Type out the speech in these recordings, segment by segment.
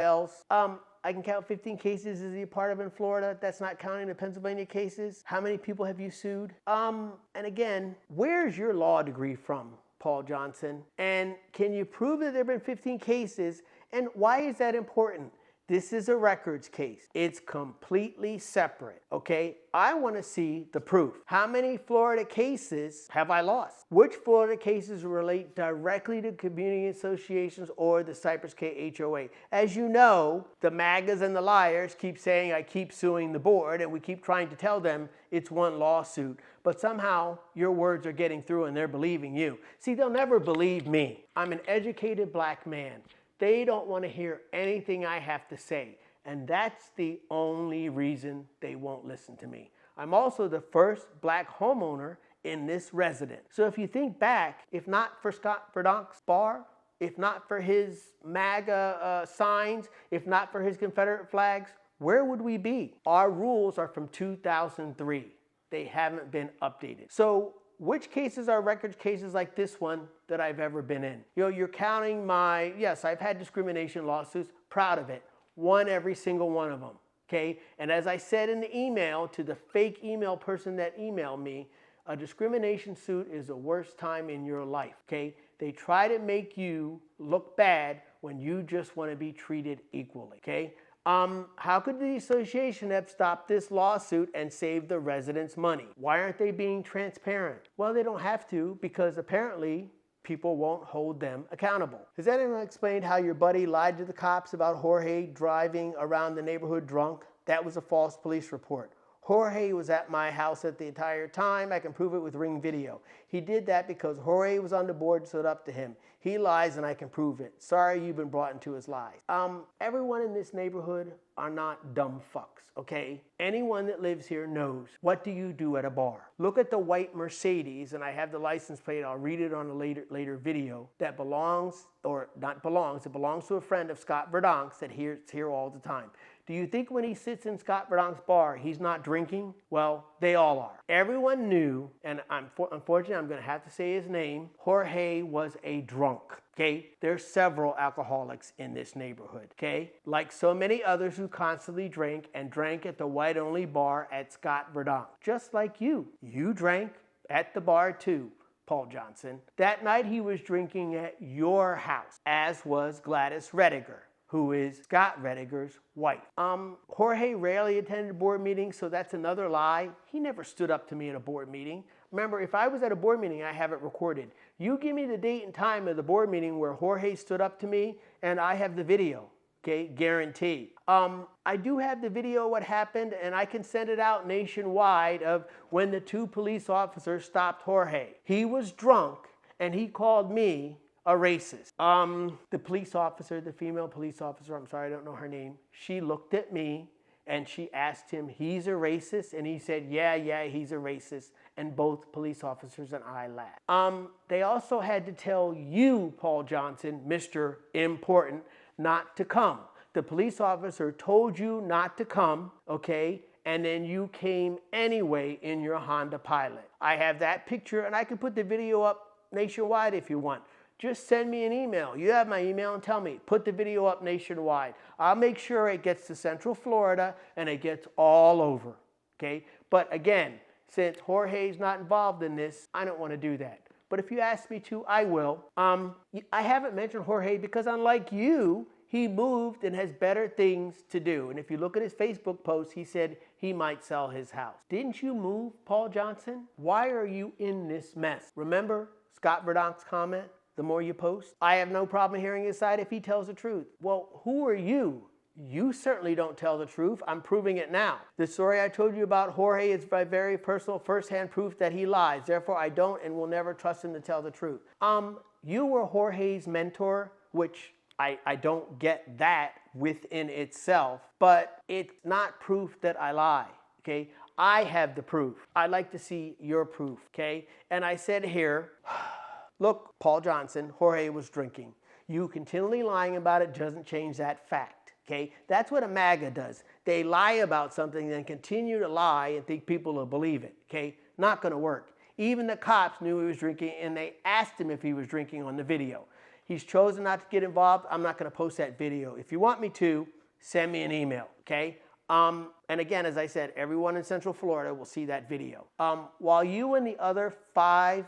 else. I can count 15 cases as you're part of in Florida. That's not counting the Pennsylvania cases. How many people have you sued? And again, where's your law degree from, Paul Johnson? And can you prove that there have been 15 cases? And why is that important? This is a records case. It's completely separate, okay? I want to see the proof. How many Florida cases have I lost? Which Florida cases relate directly to community associations or the Cypress K HOA? As you know, the MAGAs and the liars keep saying I keep suing the board, and we keep trying to tell them it's one lawsuit. But somehow your words are getting through and they're believing you. See, they'll never believe me. I'm an educated black man. They don't want to hear anything I have to say. And that's the only reason they won't listen to me. I'm also the first black homeowner in this residence. So if you think back, if not for Scott Verdonk's bar, if not for his MAGA signs, if not for his Confederate flags, where would we be? Our rules are from 2003. They haven't been updated. So which cases are records cases like this one that I've ever been in? You know, you're counting my, yes, I've had discrimination lawsuits, proud of it. Won every single one of them, okay? And as I said in the email to the fake email person that emailed me, a discrimination suit is the worst time in your life, okay? They try to make you look bad when you just want to be treated equally, okay? How could the association have stopped this lawsuit and saved the residents money? Why aren't they being transparent? Well, they don't have to, because apparently people won't hold them accountable. Has anyone explained how your buddy lied to the cops about Jorge driving around the neighborhood drunk? That was a false police report. Jorge was at my house at the entire time. I can prove it with Ring video. He did that because Jorge was on the board, stood up to him. He lies and I can prove it. Sorry you've been brought into his lies. Everyone in this neighborhood are not dumb fucks, okay? Anyone that lives here knows. What do you do at a bar? Look at the white Mercedes, and I have the license plate. I'll read it on a later video. That belongs, or not belongs, it belongs to a friend of Scott Verdonk's that it's here all the time. Do you think when he sits in Scott Verdonk's bar, he's not drinking? Well, they all are. Everyone knew, and unfortunately I'm going to have to say his name, Jorge was a drunk, okay? There's several alcoholics in this neighborhood, okay? Like so many others who constantly drank and drank at the white-only bar at Scott Verdonk. Just like you. You drank at the bar too, Paul Johnson. That night he was drinking at your house, as was Gladys Rediger, who is Scott Rediger's wife. Jorge rarely attended board meetings, so that's another lie. He never stood up to me at a board meeting. Remember, if I was at a board meeting, I have it recorded. You give me the date and time of the board meeting where Jorge stood up to me, and I have the video, okay, guarantee. I do have the video of what happened, and I can send it out nationwide of when the two police officers stopped Jorge. He was drunk, and he called me a racist. The police officer, the female police officer, I'm sorry, I don't know her name. She looked at me and she asked him, he's a racist? And he said, yeah, he's a racist. And both police officers and I laughed. They also had to tell you, Paul Johnson, Mr. Important, not to come. The police officer told you not to come, okay? And then you came anyway in your Honda Pilot. I have that picture, and I can put the video up nationwide if you want. Just send me an email. You have my email, and tell me, put the video up nationwide. I'll make sure it gets to Central Florida and it gets all over, okay? But again, since Jorge's not involved in this, I don't want to do that. But if you ask me to, I will. I haven't mentioned Jorge because unlike you, he moved and has better things to do. And if you look at his Facebook post, he said he might sell his house. Didn't you move, Paul Johnson? Why are you in this mess? Remember Scott Verdonk's comment? The more you post, I have no problem hearing his side if he tells the truth. Well, who are you? You certainly don't tell the truth. I'm proving it now. The story I told you about Jorge is by very personal first-hand proof that he lies. Therefore, I don't and will never trust him to tell the truth. You were Jorge's mentor, which I don't get that within itself, but it's not proof that I lie, okay? I have the proof. I'd like to see your proof, okay? And I said here, look, Paul Johnson, Jorge was drinking. You continually lying about it doesn't change that fact, okay? That's what a MAGA does. They lie about something and then continue to lie and think people will believe it, okay? Not gonna work. Even the cops knew he was drinking and they asked him if he was drinking on the video. He's chosen not to get involved. I'm not going to post that video. If you want me to, send me an email, okay? And again, as I said, everyone in Central Florida will see that video. While you and the other 5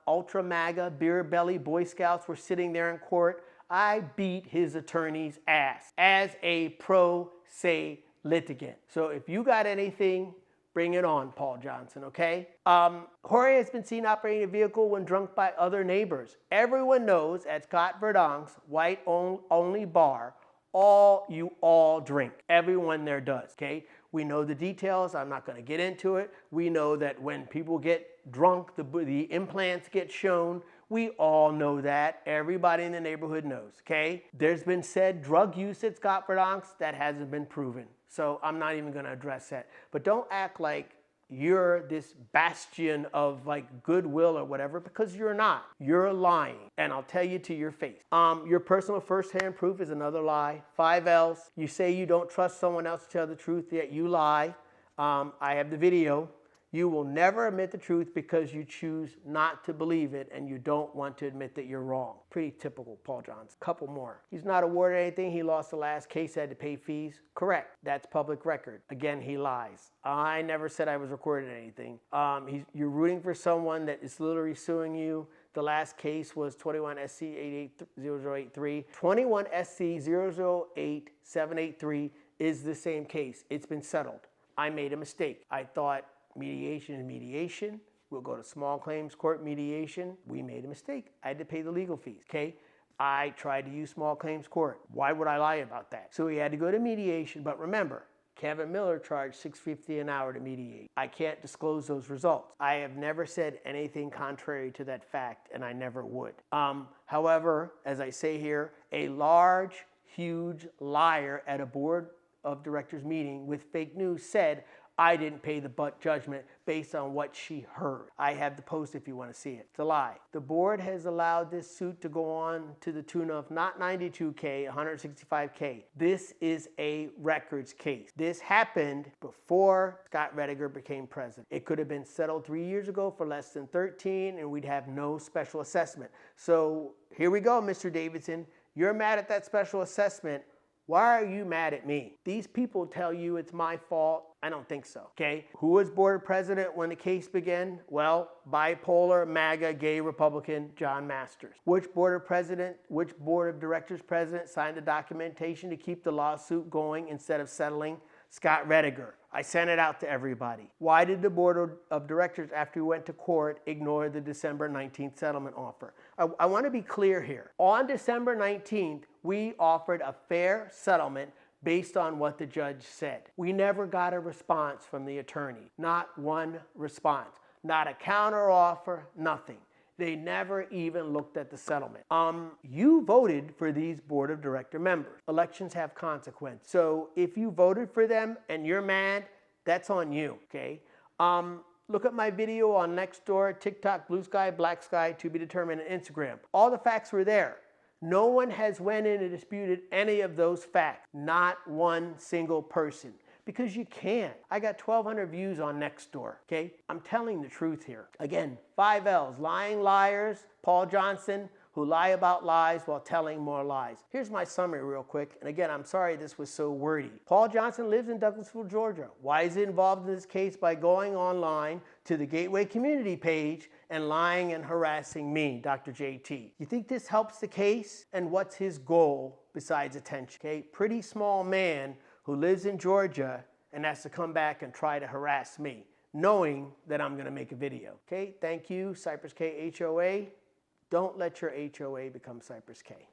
Ultra MAGA Beer Belly Boy Scouts were sitting there in court, I beat his attorney's ass as a pro se litigant. So if you got anything, bring it on, Paul Johnson, okay? Jorge has been seen operating a vehicle when drunk by other neighbors. Everyone knows at Scott Verdonk's white-only bar, you all drink. Everyone there does, okay? We know the details. I'm not going to get into it. We know that when people get drunk, the implants get shown. We all know that. Everybody in the neighborhood knows, okay? There's been said drug use at Scott Verdonk's. That hasn't been proven. So I'm not even going to address that. But don't act like you're this bastion of like goodwill or whatever, because you're not. You're lying. And I'll tell you to your face. Your personal firsthand proof is another lie. 5 L's. You say you don't trust someone else to tell the truth, yet you lie. I have the video. You will never admit the truth because you choose not to believe it and you don't want to admit that you're wrong. Pretty typical, Paul Johnson. Couple more. He's not awarded anything. He lost the last case, had to pay fees. Correct. That's public record. Again, he lies. I never said I was recording anything. You're rooting for someone that is literally suing you. The last case was 21 SC 880083. 21 SC 008783 is the same case. It's been settled. I made a mistake. I thought mediation is mediation. We'll go to small claims court mediation. We made a mistake. I had to pay the legal fees, okay? I tried to use small claims court. Why would I lie about that? So we had to go to mediation. But remember, Kevin Miller charged $6.50 an hour to mediate. I can't disclose those results. I have never said anything contrary to that fact, and I never would. However, as I say here, a large, huge liar at a board of directors meeting with fake news said, I didn't pay the butt judgment based on what she heard. I have the post if you want to see it. It's a lie. The board has allowed this suit to go on to the tune of not $92K, $165K. This is a records case. This happened before Scott Rediger became president. It could have been settled 3 years ago for less than 13 and we'd have no special assessment. So here we go, Mr. Davidson. You're mad at that special assessment. Why are you mad at me? These people tell you it's my fault. I don't think so, okay? Who was board president when the case began? Well, bipolar, MAGA, gay Republican, John Masters. Which board of directors president signed the documentation to keep the lawsuit going instead of settling? Scott Rediger. I sent it out to everybody. Why did the board of directors, after we went to court, ignore the December 19th settlement offer? I want to be clear here. On December 19th, we offered a fair settlement based on what the judge said. We never got a response from the attorney. Not one response. Not a counteroffer, nothing. They never even looked at the settlement. You voted for these board of director members. Elections have consequence. So if you voted for them and you're mad, that's on you, okay? Look at my video on Nextdoor, TikTok, Blue Sky, Black Sky, to be determined, and Instagram. All the facts were there. No one has went in and disputed any of those facts. Not one single person. Because you can't. I got 1,200 views on Nextdoor, okay? I'm telling the truth here. Again, 5 L's, lying liars, Paul Johnson, who lie about lies while telling more lies. Here's my summary real quick. And again, I'm sorry this was so wordy. Paul Johnson lives in Douglasville, Georgia. Why is he involved in this case? By going online to the Gateway community page and lying and harassing me, Dr. JT. You think this helps the case? And what's his goal besides attention? Okay, pretty small man who lives in Georgia and has to come back and try to harass me, knowing that I'm gonna make a video. Okay, thank you, Cypress K HOA. Don't let your HOA become Cypress K.